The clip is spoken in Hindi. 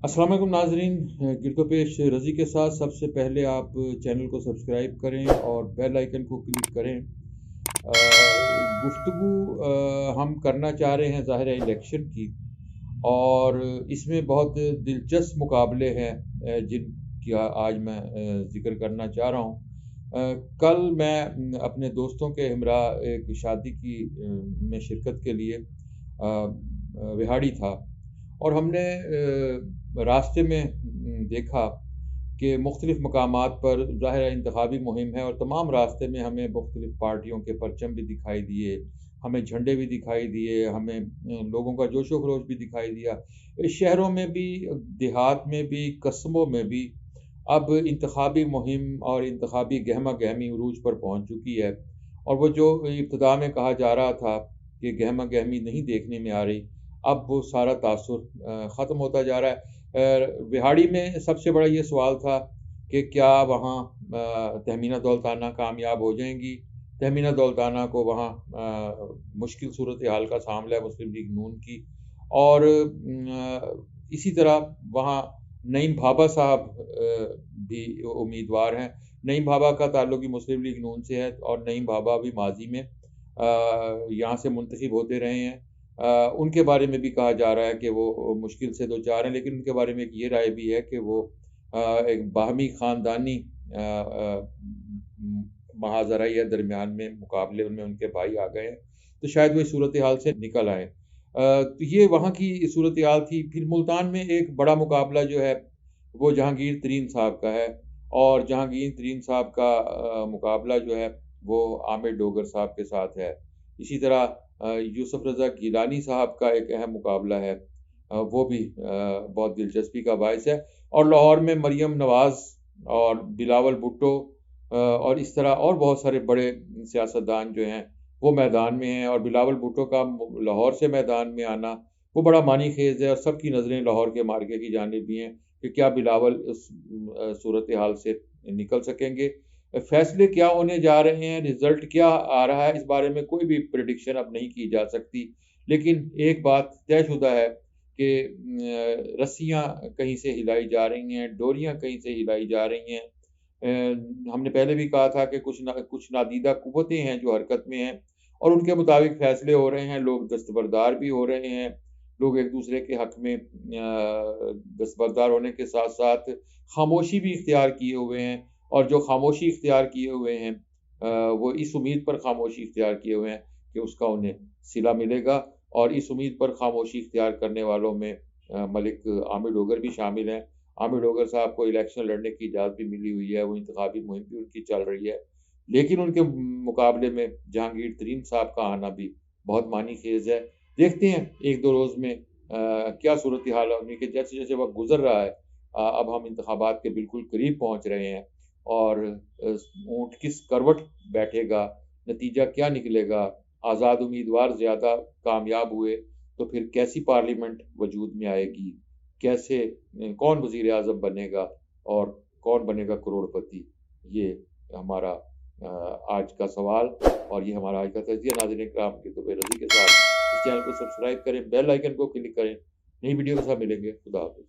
अस्सलाम वालेकुम नाजरीन, गिरदोपेश रज़ी के साथ सबसे पहले आप चैनल को सब्सक्राइब करें और बेल आइकन को क्लिक करें। गुफ्तगू हम करना चाह रहे हैं ज़ाहिर है इलेक्शन की, और इसमें बहुत दिलचस्प मुकाबले हैं जिनका आज मैं ज़िक्र करना चाह रहा हूँ। कल मैं अपने दोस्तों के हमरा एक शादी की में शिरकत के लिए विहाड़ी था, और हमने रास्ते में देखा कि मुख्तलिफ़ मकामात पर ज़ाहिर है इंतखाबी मुहिम है, और तमाम रास्ते में हमें मुख्तलिफ़ पार्टियों के परचम भी दिखाई दिए, हमें झंडे भी दिखाई दिए, हमें लोगों का जोशो खरोश भी दिखाई दिया। शहरों में भी, देहात में भी, कस्बों में भी अब इंतखाबी मुहिम और इंतखाबी गहमा-गहमी उरूज पर पहुँच चुकी है, और वो जो इब्तिदा में कहा जा रहा था कि गहमा-गहमी नहीं देखने में आ रही, अब वो सारा तासुर ख़त्म होता जा रहा है। विहाड़ी में सबसे बड़ा ये सवाल था कि क्या वहाँ तहमीना दौलताना कामयाब हो जाएँगी। तहमीना दौलताना को वहाँ मुश्किल सूरत हाल का सामना है मुस्लिम लीग नून की, और इसी तरह वहाँ नईम भाभा साहब भी उम्मीदवार हैं। नईम भाभा का ताल्लुक भी मुस्लिम लीग नून से है, और नईम भाभा भी माज़ी में यहाँ से मुंतखब होते रहे हैं। उनके बारे में भी कहा जा रहा है कि वो मुश्किल से दो चार हैं, लेकिन उनके बारे में एक ये राय भी है कि वो एक बाहमी ख़ानदानी महाज़रा ही है दरमियान में, मुकाबले में उनके भाई आ गए हैं, तो शायद वो इस सूरत हाल से निकल आए। तो ये वहाँ की सूरत हाल थी। फिर मुल्तान में एक बड़ा मुकाबला जो है वो जहांगीर तरीन साहब का है, और जहांगीर तरीन साहब का मुकाबला जो है वो आमिर डोगर साहब के साथ है। इसी तरह यूसुफ रज़ा गिलानी साहब का एक अहम मुकाबला है, वो भी बहुत दिलचस्पी का बायस है। और लाहौर में मरियम नवाज़ और बिलावल भुट्टो और इस तरह और बहुत सारे बड़े सियासतदान जो हैं वो मैदान में हैं, और बिलावल भुट्टो का लाहौर से मैदान में आना वो बड़ा मानी खेज़ है, और सबकी नज़रें लाहौर के मार्के की जानिब भी हैं कि क्या बिलावल उस सूरत हाल से निकल सकेंगे। फैसले क्या होने जा रहे हैं, रिज़ल्ट क्या आ रहा है, इस बारे में कोई भी प्रेडिक्शन अब नहीं की जा सकती। लेकिन एक बात तयशुदा है कि रस्सियाँ कहीं से हिलाई जा रही हैं, डोरियाँ कहीं से हिलाई जा रही हैं। हमने पहले भी कहा था कि कुछ नादीदा कुव्वतें हैं जो हरकत में हैं, और उनके मुताबिक फ़ैसले हो रहे हैं, लोग दस्तबरदार भी हो रहे हैं। लोग एक-दूसरे के हक़ में दस्तबरदार होने के साथ-साथ ख़ामोशी भी इख्तियार किए हुए हैं, और जो ख़ामोशी इख्तियार किए हुए हैं वो इस उम्मीद पर ख़ामोशी इख्तियार किए हुए हैं कि उसका उन्हें सिला मिलेगा, और इस उम्मीद पर ख़ामोशी इख्तियार करने वालों में मलिक आमिर डोगर भी शामिल हैं। आमिर डोगर साहब को इलेक्शन लड़ने की इजाज़त भी मिली हुई है, वो इंतखाबी मुहिम भी उनकी चल रही है। लेकिन उनके मुकाबले में जहांगीर तरीन साहब का आना भी बहुत मानी खेज़ है। देखते हैं 1-2 रोज़ में क्या सूरत हाल होनी कि जैसे-जैसे वक़्त गुज़र रहा है, अब हम इंतखाबात के बिल्कुल करीब पहुँच रहे हैं, और ऊँट किस करवट बैठेगा, नतीजा क्या निकलेगा, आज़ाद उम्मीदवार ज़्यादा कामयाब हुए तो फिर कैसी पार्लियामेंट वजूद में आएगी, कैसे कौन वज़ीर-ए-आज़म बनेगा, और कौन बनेगा करोड़पति, ये हमारा आज का सवाल, और ये हमारा आज का तज़किया। नाज़रीन इकराम, गिरदोपेश रज़ी के साथ इस चैनल को सब्सक्राइब करें, बेल आइकन को क्लिक करें। नई वीडियो के साथ मिलेंगे। खुदा हाफ़िज़।